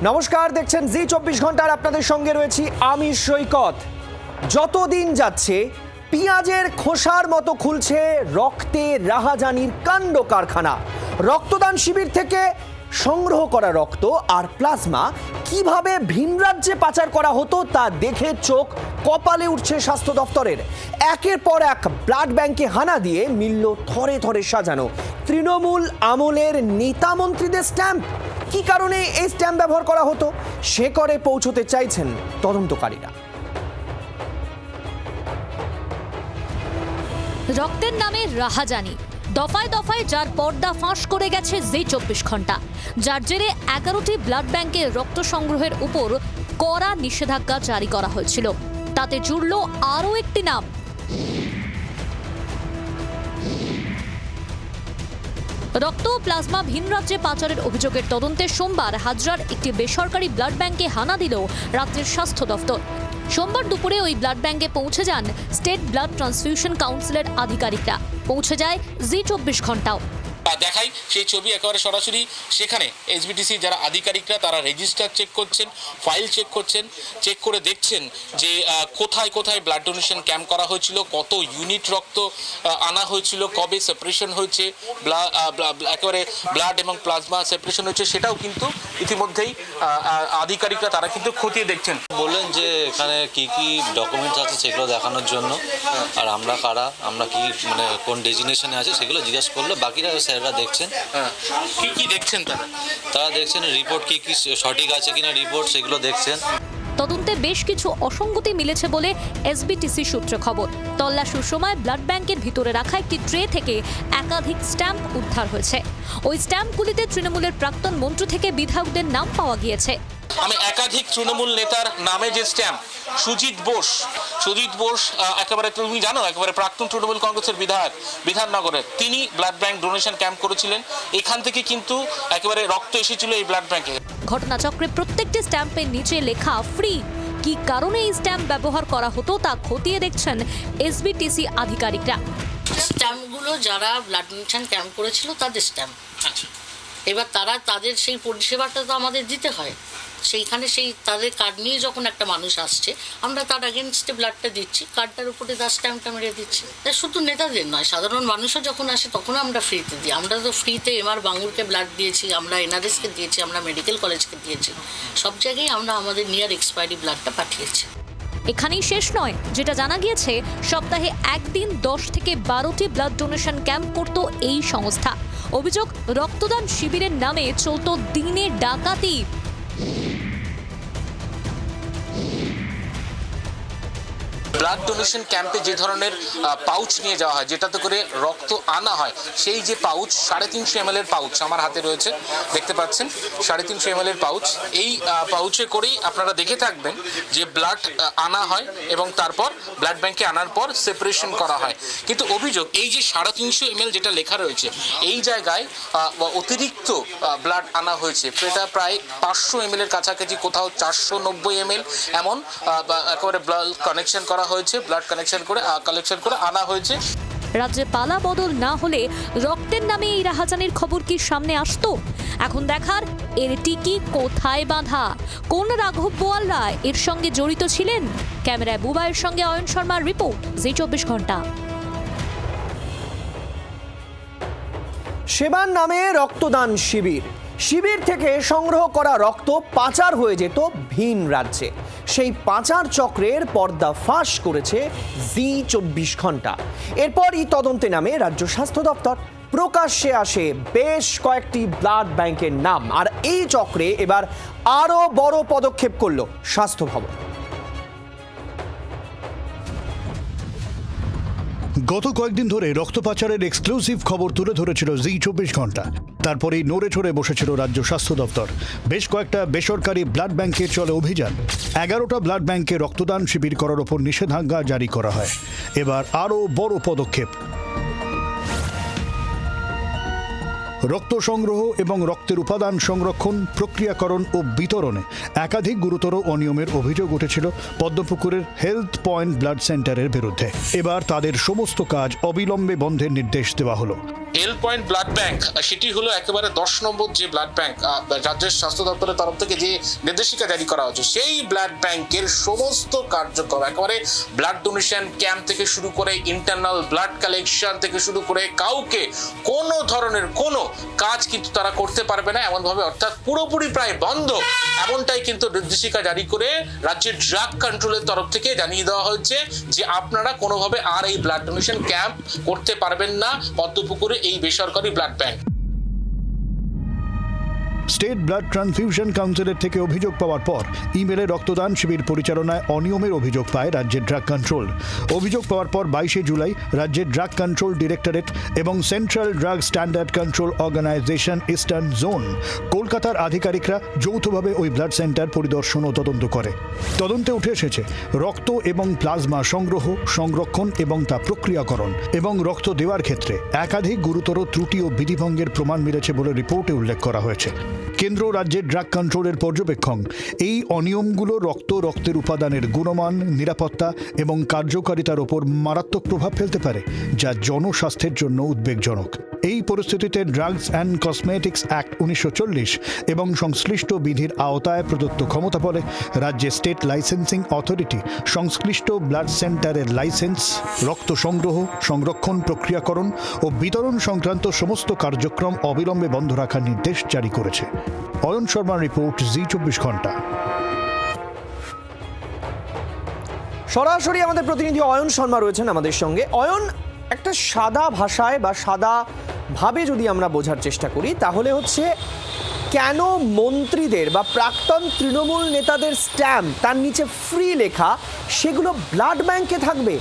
নমস্কার, দেখছেন জি 24 ঘন্টার আপনাদের সঙ্গে রয়েছি আমি সৈকত। যতদিন যাচ্ছে পেঁয়াজের খোসার মতো খুলছে রক্তে রাহাজানির কাণ্ড কারখানা। রক্তদান শিবির থেকে সংগ্রহ করা রক্ত আর প্লাজমা কিভাবে ভিন রাজ্যে পাচার করা হতো তা দেখে চোখ কপালে উঠছে স্বাস্থ্য দপ্তরের। একের পর এক ব্লাড ব্যাংকে হানা দিয়ে মিলল থরে থরে সাজানো তৃণমূল আমলের নেতা মন্ত্রীদের স্ট্যাম্প। কি কারণে এই স্ট্যাম্প ব্যবহার করা হতো সে করে পৌঁছতে চাইছেন তদন্তকারীরা। রক্তের নামে রাহাজানি, দফায় দফায় যার পর্দা ফাঁস করে গেছে জি 24 ঘন্টা, যার জেরে 11টি ব্লাড ব্যাংকে রক্ত সংগ্রহের উপর কড়া নিষেধাজ্ঞা জারি করা হয়েছিল। তাতে জুড়ল আরও একটি নাম, রক্ত ও প্লাজমা ভিন রাজ্যে পাচারের অভিযোগের তদন্তে সোমবার হাজরার একটি বেসরকারি ব্লাড ব্যাংকে হানা দিল রাজ্যের স্বাস্থ্য দফতর। সোমবার দুপুরে ওই ব্লাড ব্যাংকে পৌঁছে যান স্টেট ব্লাড ট্রান্সফিউশন কাউন্সিলের আধিকারিকরা। পৌঁছে যায় জি 24 ঘন্টাও। দেখাই সেই ছবি একেবারে সরাসরি। সেখানে এসবিটিসি যারা আধিকারিকরা তারা রেজিস্টার চেক করছেন, ফাইল চেক করছেন, চেক করে দেখছেন যে কোথায় কোথায় ব্লাড ডোনেশন ক্যাম্প করা হয়েছিল, কত ইউনিট রক্ত আনা হয়েছিল, কবে সেপারেশন হয়েছে, একেবারে ব্লাড এবং প্লাজমা সেপারেশন হয়েছে, সেটাও কিন্তু ইতিমধ্যেই আধিকারিকরা তারা কিন্তু খতিয়ে দেখছেন। বললেন যে এখানে কি কি ডকুমেন্টস আছে সেগুলো দেখানোর জন্য, আর আমরা কারা, আমরা কি মানে কোন ডেজিগনেশনে আছে সেগুলো জিজ্ঞাসা করলো। বাকিরা স্যাররা দেখছেন। কি কি দেখছেন তারা দেখছেন রিপোর্ট কি কি সঠিক আছে কিনা, রিপোর্ট সেগুলো দেখছেন। তদন্তে বেশ কিছু অসঙ্গতি মিলেছে বলে এসবিটিসি সূত্রে খবর। তল্লাশির সময় ব্লাড ব্যাংকের ভিতরে রাখা একটি ট্রে থেকে একাধিক স্ট্যাম্প উদ্ধার হয়েছে। ওই স্ট্যাম্পগুলিতে তৃণমূলের প্রাক্তন মন্ত্রী থেকে বিধায়কদের নাম পাওয়া গিয়েছে। আমি একাধিক তৃণমূল নেতার নামে যে স্ট্যাম্প, সুজিত বোস একেবারে তুমি জানো একেবারে প্রাক্তন তৃণমূল কংগ্রেসের বিধায়ক বিধাননগরের, তিনি ব্লাড ব্যাংক ডোনেশন ক্যাম্প করেছিলেন। এখান থেকে কিন্তু একেবারে রক্ত এসেছিল এই ব্লাড ব্যাংকে। ঘটনাচক্রে প্রত্যেকটি স্ট্যাম্পের নিচে লেখা ফ্রি। কি কারণে এই স্ট্যাম্প ব্যবহার করা হতো তা খতিয়ে দেখছেন এসবিটিসি আধিকারিকরা। স্ট্যাম্পগুলো যারা ব্লাড ডোনেশন ক্যাম্প করেছিল তাদের স্ট্যাম্প। এবার তাদের সেই পরিষেবাটা তো আমাদের দিতে হয়। সেইখানে সেই তাদের কার্ড নিয়ে যখন একটা মানুষ আসছে, আমরা তার এগেনস্টে ব্লাডটা দিচ্ছি, কার্ডটার উপরে তার স্ট্যাম্পটা মেরে দিচ্ছি। শুধু নেতাদের নয়, সাধারণ মানুষও যখন আসে তখন আমরা ফ্রিতে দিই। আমরা তো ফ্রিতে এমআর বাঙ্গুরকে ব্লাড দিয়েছি, আমরা এনআরএসকে দিয়েছি, আমরা মেডিকেল কলেজকে দিয়েছি, সব জায়গায় আমরা আমাদের নিয়ার এক্সপায়ারি ব্লাডটা পাঠিয়েছি। এখানেই শেষ নয়, যেটা জানা গিয়েছে সপ্তাহে একদিন 10 থেকে 12টি ব্লাড ডোনেশন ক্যাম্প করত এই সংস্থা। অভিযোগ, রক্তদান শিবিরের নামে চলত দিনে ডাকাতি। ব্লাড ডোনেশন ক্যাম্পে যে ধরনের পাউচ নিয়ে যাওয়া হয়, যেটাতে করে রক্ত আনা হয়, সেই যে পাউচ 350 ml এর পাউচ আমার হাতে রয়েছে, দেখতে পাচ্ছেন 350 ml এর পাউচ। এই পাউচে করেই আপনারা দেখে থাকবেন যে ব্লাড আনা হয় এবং তারপর ব্লাড ব্যাংকে আনার পর সেপারেশন করা হয়। কিন্তু অভিযোগ, এই যে 350 ml যেটা লেখা রয়েছে, এই জায়গায় অতিরিক্ত ব্লাড আনা হয়েছে। এটা প্রায় 500 ml এর কাছাকাছি, কোথাও 490 ml এমন একেবারে ব্লাড কানেকশন করা হয়েছে, ব্লাড কালেকশন করে আনা হয়েছে। রাজ্যে পালা বদল না হলে রক্তের নামে এই রাহাজানির খবর কি সামনে আসতো? এখন দেখার এর টিকি কোথায় বাঁধা। কোন রাঘব বোয়ালরা এর সঙ্গে জড়িত ছিলেন? ক্যামেরায় বুবাইয়ের সঙ্গে অয়ন শর্মার রিপোর্ট, জি 24 ঘন্টা। সেবার নামে রক্তদান শিবির থেকে সংগ্রহ করা রক্ত পাচার হয়ে যেত ভিন রাজ্যে। সেই পাচার চক্রের পর্দা ফাঁস করেছে জি 24 ঘন্টা। এরপরই তদন্তে নামে রাজ্য স্বাস্থ্য দপ্তর। প্রকাশ্যে আসে বেশ কয়েকটি ব্লাড ব্যাংকের নাম। আর এই চক্রে এবার আরো বড় পদক্ষেপ করল স্বাস্থ্য ভবন। গত কয়েকদিন ধরে রক্ত পাচারের এক্সক্লুসিভ খবর তুলে ধরেছিল জি 24 ঘন্টা। তারপরেই নড়ে চড়ে বসেছিল রাজ্য স্বাস্থ্য দপ্তর। বেশ কয়েকটা বেসরকারি ব্লাড ব্যাংকে চলে অভিযান। 11টা ব্লাড ব্যাংকে রক্তদান শিবির করার ওপর নিষেধাজ্ঞা জারি করা হয়। এবার আরও বড় পদক্ষেপ। রক্ত সংগ্রহ এবং রক্তের উপাদান সংরক্ষণ, প্রক্রিয়াকরণ ও বিতরণে একাধিক গুরুতর অনিয়মের অভিযোগ উঠেছিল পদ্মপুকুরের হেলথ পয়েন্ট ব্লাড সেন্টারের বিরুদ্ধে। এবার তাদের সমস্ত কাজ অবিলম্বে বন্ধের নির্দেশ দেওয়া হলো। এল পয়েন্ট ব্লাড ব্যাংক সেটি হলো একেবারে 10 নম্বর যে ব্লাড ব্যাংক রাজ্যের স্বাস্থ্য দপ্তরের তরফ থেকে যে নির্দেশিকা জারি করা হচ্ছে, সেই ব্লাড ব্যাংকের সমস্ত কার্যক্রম একেবারে ব্লাড ডোনেশন ক্যাম্প থেকে শুরু করে ইন্টারনাল ব্লাড কালেকশন থেকে শুরু করে কাউকে কোনো ধরনের কোনো কাজ কিন্তু তারা করতে পারবে না এমনভাবে, অর্থাৎ পুরোপুরি প্রায় বন্ধ, এমনটাই কিন্তু নির্দেশিকা জারি করে রাজ্যের ড্রাগ কন্ট্রোলের তরফ থেকে জানিয়ে দেওয়া হয়েছে যে আপনারা কোনোভাবে আর এই ব্লাড ডোনেশন ক্যাম্প করতে পারবেন না পদ্মপুকুরে এই বেসরকারি blood bank. State blood transfusion কাউন্সিলের থেকে অভিযোগ পাওয়ার পর ইমেলে রক্তদান শিবির পরিচালনায় অনিয়মের অভিযোগ পায় রাজ্যের ড্রাগ কন্ট্রোল। অভিযোগ পাওয়ার পর 22শে জুলাই রাজ্যের ড্রাগ কন্ট্রোল ডিরেক্টরেট এবং central drug standard control organization eastern zone কলকাতার আধিকারিকরা যৌথভাবে ওই ব্লাড সেন্টার পরিদর্শন ও তদন্ত করে। তদন্তে উঠে এসেছে রক্ত এবং প্লাজমা সংগ্রহ, সংরক্ষণ এবং তা প্রক্রিয়াকরণ এবং রক্ত দেওয়ার ক্ষেত্রে একাধিক গুরুতর ত্রুটি ও বিধিভঙ্গের প্রমাণ মিলেছে বলে রিপোর্টে উল্লেখ করা হয়েছে। কেন্দ্র রাজ্যের ড্রাগ কন্ট্রোলের পর্যবেক্ষণ এই অনিয়মগুলো রক্তের উপাদানের গুণমান, নিরাপত্তা এবং কার্যকারিতার ওপর মারাত্মক প্রভাব ফেলতে পারে, যা জনস্বাস্থ্যের জন্য উদ্বেগজনক। এই পরিস্থিতিতে ড্রাগস অ্যান্ড কসমেটিক্স অ্যাক্ট 1940 এবং সংশ্লিষ্ট বিধির আওতায় প্রদত্ত ক্ষমতা বলে রাজ্যের স্টেট লাইসেন্সিং অথরিটি সংশ্লিষ্ট ব্লাড সেন্টারের লাইসেন্স, রক্ত সংগ্রহ, সংরক্ষণ, প্রক্রিয়াকরণ ও বিতরণ সংক্রান্ত সমস্ত কার্যক্রম অবিলম্বে বন্ধ রাখার নির্দেশ জারি করেছে। অয়ন শর্মার রিপোর্ট, জি 24 ঘন্টা। সরাসরি আমাদের প্রতিনিধি অয়ন শর্মা রয়েছেন আমাদের সঙ্গে। অয়ন, একটা সাদা ভাষায় বা সাদা ভাবে যদি আমরা বোঝার চেষ্টা করি, তাহলে হচ্ছে কেন মন্ত্রীদের বা প্রাক্তন তৃণমূল নেতাদের স্ট্যাম্প তার নিচে ফ্রি লেখা সেগুলো ব্লাড ব্যাংকে থাকবে?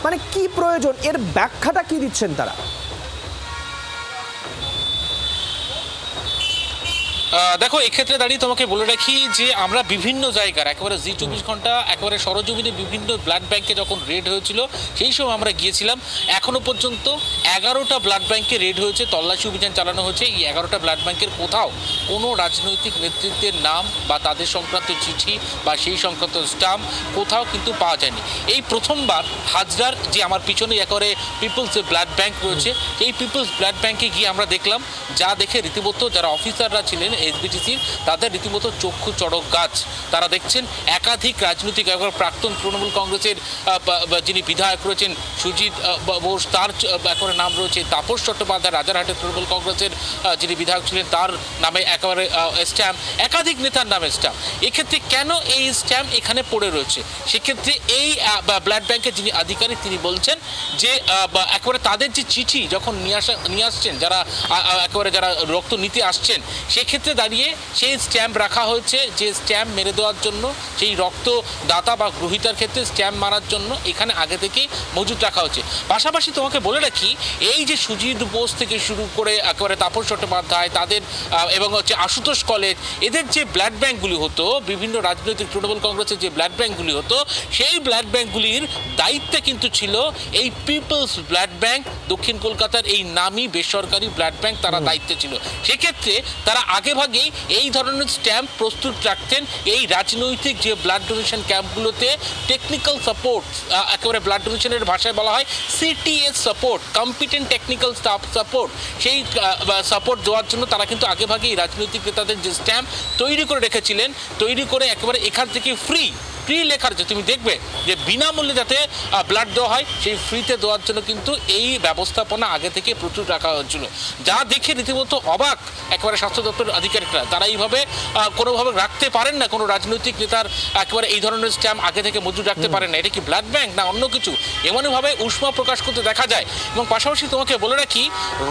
মানে কি প্রয়োজন, এর ব্যাখ্যাটা কি দিচ্ছেন তারা? দেখো, এক্ষেত্রে দাঁড়িয়ে তোমাকে বলে রাখি যে আমরা বিভিন্ন জায়গার একেবারে জি 24 ঘন্টা একেবারে সরজমিনে বিভিন্ন ব্লাড ব্যাংকে যখন রেড হয়েছিল সেই সময় আমরা গিয়েছিলাম। এখনো পর্যন্ত 11টা ব্লাড ব্যাংকে রেড হয়েছে, তল্লাশি অভিযান চালানো হয়েছে। এই 11টা ব্লাড ব্যাংকের কোথাও কোনো রাজনৈতিক নেতৃত্বের নাম বা তাদের সংক্রান্ত চিঠি বা সেই সংক্রান্ত স্টাম্প কোথাও কিন্তু পাওয়া যায়নি। এই প্রথমবার হাজরার যে আমার পিছনে একেবারে পিপলস ব্লাড ব্যাংক রয়েছে, এই পিপলস ব্লাড ব্যাংকে গিয়ে আমরা দেখলাম, যা দেখে রীতিমতো যারা অফিসাররা ছিলেন এসবিটিসির তাদের রীতিমতো চক্ষু চড়ক গাছ। তারা দেখছেন একাধিক রাজনৈতিক প্রাক্তন তৃণমূল কংগ্রেসের যিনি বিধায়ক রয়েছেন সুজিত বোস, তার একেবারে নাম রয়েছে, তাপস চট্টোপাধ্যায় রাজারহাটের তৃণমূল কংগ্রেসের যিনি বিধায়ক ছিলেন তার নামে একেবারে স্ট্যাম্প, একাধিক নেতার নামে স্ট্যাম্প। এক্ষেত্রে কেন এই স্ট্যাম্প এখানে পড়ে রয়েছে? সেক্ষেত্রে এই ব্লাড ব্যাংকের যিনি আধিকারিক তিনি বলছেন যে একেবারে তাদের যে চিঠি যখন নিয়ে আসছেন যারা একেবারে যারা রক্ত নিতে আসছেন, সেক্ষেত্রে দাঁড়িয়ে সেই স্ট্যাম্প রাখা হয়েছে, যে স্ট্যাম্প মেরে দেওয়ার জন্য সেই রক্তদাতা বা গ্রহীতার ক্ষেত্রে স্ট্যাম্প মারার জন্য এখানে আগে থেকেই মজুত রাখা হচ্ছে। পাশাপাশি তোমাকে বলে রাখি, এই যে সুজিত বোস থেকে শুরু করে একেবারে তাপস চট্টোপাধ্যায় তাদের এবং হচ্ছে আশুতোষ কলেজ, এদের যে ব্লাড ব্যাংকগুলি হতো, বিভিন্ন রাজনৈতিক তৃণমূল কংগ্রেসের যে ব্লাড ব্যাংকগুলি হতো, সেই ব্লাড ব্যাংকগুলির দায়িত্বে কিন্তু ছিল এই পিপলস ব্লাড ব্যাংক, দক্ষিণ কলকাতার এই নামী বেসরকারি ব্লাড ব্যাংক, তারা দায়িত্বে ছিল। সেক্ষেত্রে তারা আগেভাগেই এই ধরনের স্ট্যাম্প প্রস্তুত রাখতেন এই রাজনৈতিক যে ব্লাড ডোনেশন ক্যাম্পগুলোতে টেকনিক্যাল সাপোর্ট, একেবারে ব্লাড ডোনেশনের ভাষায় বলা হয় CTS support, competent technical staff support. সেই সাপোর্ট দেওয়ার জন্য তারা কিন্তু আগেভাগেই রাজনৈতিক নেতাদের যে স্ট্যাম্প তৈরি করে রেখেছিলেন, তৈরি করে একেবারে এখান থেকে ফ্রি লেখার যে তুমি দেখবে যে বিনামূল্যে যাতে ব্লাড দেওয়া হয়, সেই ফ্রিতে দেওয়ার জন্য কিন্তু এই ব্যবস্থাপনা আগে থেকে প্রচুর রাখা হয়েছিল। যা দেখে রীতিমতো অবাক একেবারে স্বাস্থ্য দপ্তরের আধিকারিকরা, তারা এইভাবে কোনোভাবে রাখতে পারেন না, কোনো রাজনৈতিক নেতার একেবারে এই ধরনের স্ট্যাম্প আগে থেকে মজুদ রাখতে পারেন না। এটা কি ব্লাড ব্যাংক না অন্য কিছু? এমনভাবে উষ্মা প্রকাশ করতে দেখা যায়। এবং পাশাপাশি তোমাকে বলে রাখি,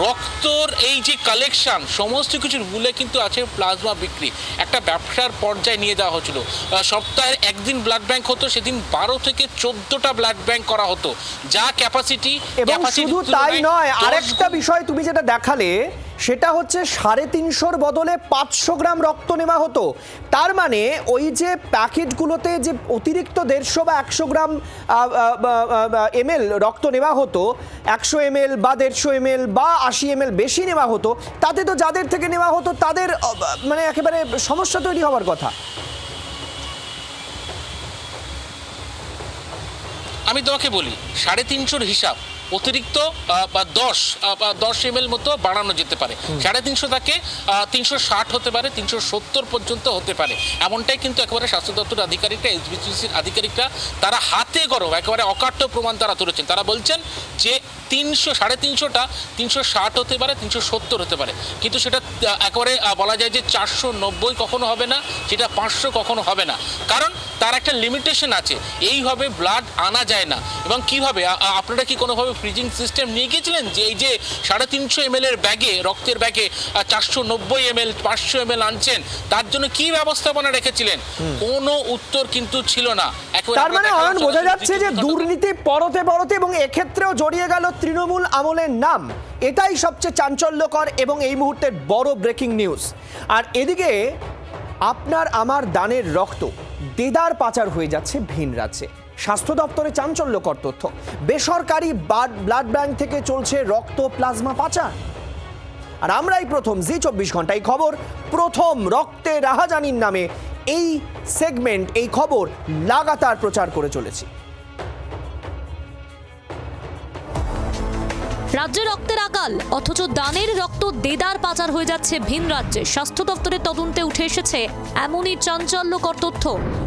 রক্তর এই যে কালেকশন সমস্ত কিছুর মূলে কিন্তু আছে প্লাজমা বিক্রি। একটা ব্যবসার পর্যায়ে নিয়ে যাওয়া হয়েছিল। সপ্তাহের একদিন ব্লাড ব্যাংক হতো, সেদিন 12 থেকে 14টা ব্লাড ব্যাংক করা হতো, যা ক্যাপাসিটি। এবং শুধু তাই নয়, আরেকটা বিষয় তুমি যেটা দেখালে সেটা হচ্ছে 350 বদলে 500 গ্রাম রক্ত নেওয়া হতো। তার মানে ওই যে প্যাকেটগুলোতে যে অতিরিক্ত 150 বা 100 গ্রাম ml রক্ত নেওয়া হতো, 100 ml বা 150 ml বা 80 ml বেশি নেওয়া হতো, তাতে তো যাদের থেকে নেওয়া হতো তাদের মানে একেবারে সমস্যা তৈরি হওয়ার কথা। আমি তোমাকে বলি, 350 হিসাব অতিরিক্ত 10 ml মতো বাড়ানো যেতে পারে। 350 থেকে 360 হতে পারে, 370 পর্যন্ত হতে পারে, এমনটাই কিন্তু একেবারে স্বাস্থ্য দপ্তরের আধিকারিকরা, এসবিসিসির আধিকারিকরা তারা হাতে গরম একেবারে অকাট্য প্রমাণ তারা তুলেছেন। তারা বলছেন যে 350টা 360 হতে পারে, 370 হতে পারে, কিন্তু সেটা একেবারে বলা যায় যে 490 কখনো হবে না, সেটা 500 কখনো হবে না, কারণ তার একটা লিমিটেশন আছে। এইভাবে ব্লাড আনা যায় না। এবং কিভাবে আপনারা কি কোনোভাবে ফ্রিজিং সিস্টেম নিয়ে গিয়েছিলেন যে এই যে 350 ml এর ব্যাগে, রক্তের ব্যাগে 490 ml 500 ml আনছেন, তার জন্য কি ব্যবস্থাপনা রেখেছিলেন? কোনো উত্তর কিন্তু ছিল না। তার মানে অয়ন, বোঝা যাচ্ছে যে দুর্নীতি পরতে পরতে এবং এক্ষেত্রেও জড়িয়ে গেল তৃণমূল আমলের নাম। এটাই সবচেয়ে চাঞ্চল্যকর এবং এই মুহূর্তের বড় ব্রেকিং নিউজ। আর এদিকে আপনার আমার দানের রক্ত দেদার পাচার হয়ে যাচ্ছে ভিন রাজ্যে। স্বাস্থ্য দপ্তরে চাঞ্চল্যকর তথ্য, বেসরকারি ব্লাড ব্যাংক থেকে চলছে রক্ত প্লাজমা পাচার। আর আমরাই প্রথম জি24 ঘন্টায় খবর, প্রথম রক্তে রাহাজানির নামে এই সেগমেন্ট, এই খবর লাগাতার প্রচার করে চলেছি। রাজ্যে রক্তের আকাল, অথচ দানের রক্ত দেদার পাচার হয়ে যাচ্ছে ভিন রাজ্যে। স্বাস্থ্য দপ্তরের তদন্তে উঠে এসেছে এমনই চাঞ্চল্যকর তথ্য।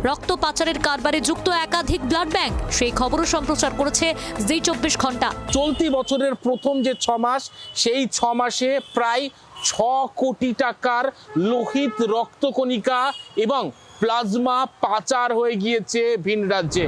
রক্ত পাচারের কারবারে যুক্ত একাধিক ব্লাড ব্যাংক, সেই খবরও সম্প্রচার করেছে জি24 ঘন্টা। চলতি বছরের প্রথম যে 6 মাস, সেই 6 মাসে প্রায় 6 কোটি টাকার লোহিত রক্তকণিকা এবং প্লাজমা পাচার হয়ে গিয়েছে ভিন রাজ্যে।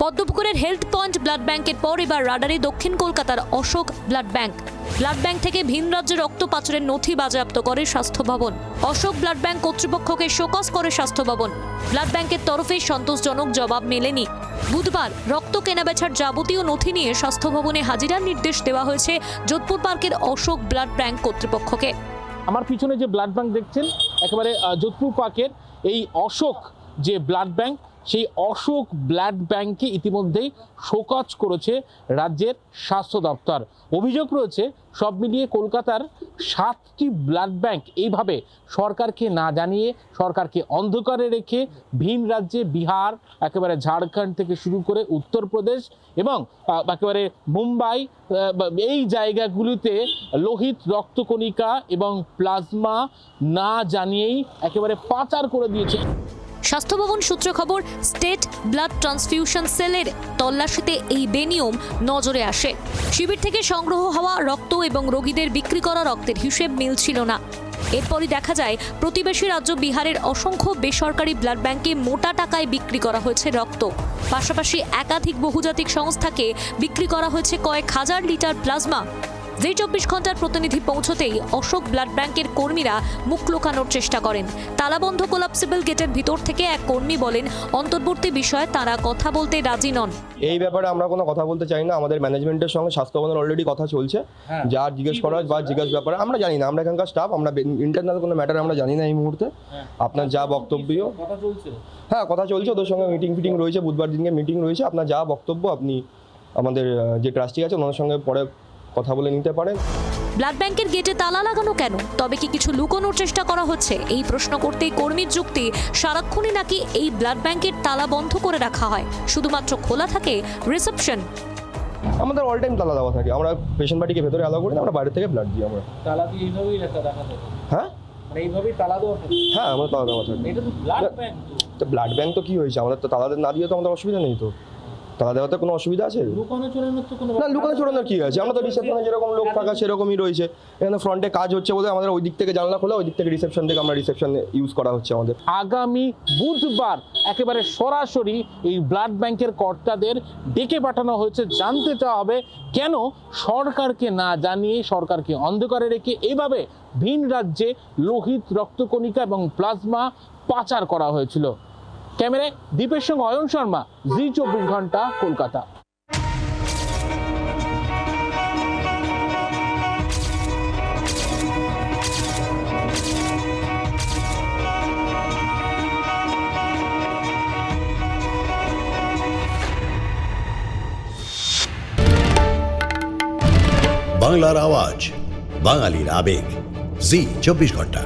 পদ্মপুকুরের হেলথ পয়েন্ট ব্লাড ব্যাংকের পর এবার রাডারে দক্ষিণ কলকাতার Ashok blood bank. Blood bank থেকে ভিন রাজ্যে রক্ত পাচারের নথি বাজেয়াপ্ত করে স্বাস্থ্য ভবন। অশোক ব্লাড ব্যাংক কর্তৃপক্ষকে শোকজ করে স্বাস্থ্য ভবন। ব্লাড ব্যাংকের তরফে সন্তোষজনক জবাব মেলেনি। বুধবার রক্ত কেনাবেচার যাবতীয় নথি নিয়ে স্বাস্থ্য ভবনে হাজিরার নির্দেশ দেওয়া হয়েছে যোধপুর পার্কের অশোক ব্লাড ব্যাংক কর্তৃপক্ষকে। আমার পিছনে যে ব্লাড ব্যাংক দেখছেন, একেবারে যোধপুর পার্কের এই অশোক যে ব্লাড ব্যাংক, সেই অশোক ব্লাড ব্যাংকে ইতিমধ্যেই শোকজ করেছে রাজ্যের স্বাস্থ্য দপ্তর। অভিযোগ রয়েছে সব মিলিয়ে কলকাতার 7টি ব্লাড ব্যাংক এইভাবে সরকারকে না জানিয়ে, সরকারকে অন্ধকারে রেখে ভিন রাজ্যে বিহার, একেবারে ঝাড়খণ্ড থেকে শুরু করে উত্তরপ্রদেশ এবং একেবারে মুম্বাই, এই জায়গাগুলিতে লোহিত রক্তকণিকা এবং প্লাজমা না জানিয়েই একেবারে পাচার করে দিয়েছে। স্বাস্থ্য ভবন সূত্র খবর, স্টেট ব্লাড ট্রান্সফিউশন সেলের তল্লাশিতে এই বেনিয়ম নজরে আসে। শিবির থেকে সংগ্রহ হওয়া রক্ত এবং রোগীদের বিক্রি করা রক্তের হিসেব মিলছিল না। এরপরই দেখা যায় প্রতিবেশী রাজ্য বিহারের অসংখ্য বেসরকারি ব্লাড ব্যাংকে মোটা টাকায় বিক্রি করা হয়েছে রক্ত। পাশাপাশি একাধিক বহুজাতিক সংস্থাকে বিক্রি করা হয়েছে কয়েক হাজার লিটার প্লাজমা। জি24 ঘন্টার প্রতিনিধি পৌঁছতেই অশোক ব্লাড ব্যাংকের কর্মীরা মুখ লুকানোর চেষ্টা করেন। তালাবন্ধ কোলাপসিবল গেটের ভিতর থেকে এক কর্মী বলেন, অন্তর্বর্তী বিষয়ে তারা কথা বলতে রাজি নন। এই ব্যাপারে আমরা কোনো কথা বলতে চাই না। আমাদের ম্যানেজমেন্টের সঙ্গে স্বাস্থ্য ভবনের অলরেডি কথা চলছে। যা জিজ্ঞেস করা বা জিজ্ঞাসা ব্যাপারে আমরা জানি না, আমরা এখানকার স্টাফ, আমরা ইন্টারনাল কোনো ম্যাটার আমরা জানি না এই মুহূর্তে। আপনার যা বক্তব্য, হ্যাঁ কথা চলছে, ওদের সঙ্গে মিটিং রয়েছে, বুধবার দিনকে মিটিং রয়েছে। আপনার যা বক্তব্য আপনি আমাদের যে ট্রাস্টি আছে ওনার সঙ্গে পরে কথা বলে নিতে পারেন। ব্লাড ব্যাংকের গেটে তালা লাগানো কেন? তবে কি কিছু লুকোনোর চেষ্টা করা হচ্ছে? এই প্রশ্ন করতেই কর্মীর যুক্তি, সারাক্ষণই নাকি এই ব্লাড ব্যাংকের তালা বন্ধ করে রাখা হয়, শুধুমাত্র খোলা থাকে রিসেপশন। আমাদের অল টাইম তালা দেওয়া থাকে, আমরা পেশেন্ট পার্টিকে ভেতরে অ্যালাউ করি না, আমরা বাইরে থেকে ব্লাড দিই। আমরা তালা দিয়ে এইভাবেই দেখা থাকে। হ্যাঁ এইভাবেই তালা দেওয়া থাকে। হ্যাঁ আমাদের তালা দেওয়া থাকে। এটা তো ব্লাড ব্যাংক। তো ব্লাড ব্যাংক তো কি হয়েছে, আমাদের তো তালা না দিয়ে তো আমাদের অসুবিধা নেই। তো তালা দেওয়াতে কোনো অসুবিধা আছে? লুকানো চোরানোর তো কোনো না, লুকানো চোরানোর কি আছে? আমরা তো রিসেপশনে যেরকম লোক থাকা সেরকমই রয়েছে। এখানে ফ্রন্টে কাজ হচ্ছে বলে আমাদের ওই দিক থেকে জানলা খোলা, ওই দিক থেকে রিসেপশন থেকে আমরা রিসেপশনে ইউজ করা হচ্ছে আমাদের। আগামী বুধবার একেবারে সরাসরি এই ব্লাড ব্যাংকের কর্তাদের ডেকে পাঠানো হয়েছে। জানতে চাওয়া হবে কেন সরকারকে না জানিয়ে, সরকারকে অন্ধকারে রেখে এইভাবে ভিন রাজ্যে লোহিত রক্তকণিকা এবং প্লাজমা পাচার করা হয়েছিল। ক্যামেরায় দীপের সঙ্গে অয়ন শর্মা, জি24 ঘন্টা, কলকাতা। বাংলার আওয়াজ, বাঙালির আবেগ, জি24 ঘন্টা।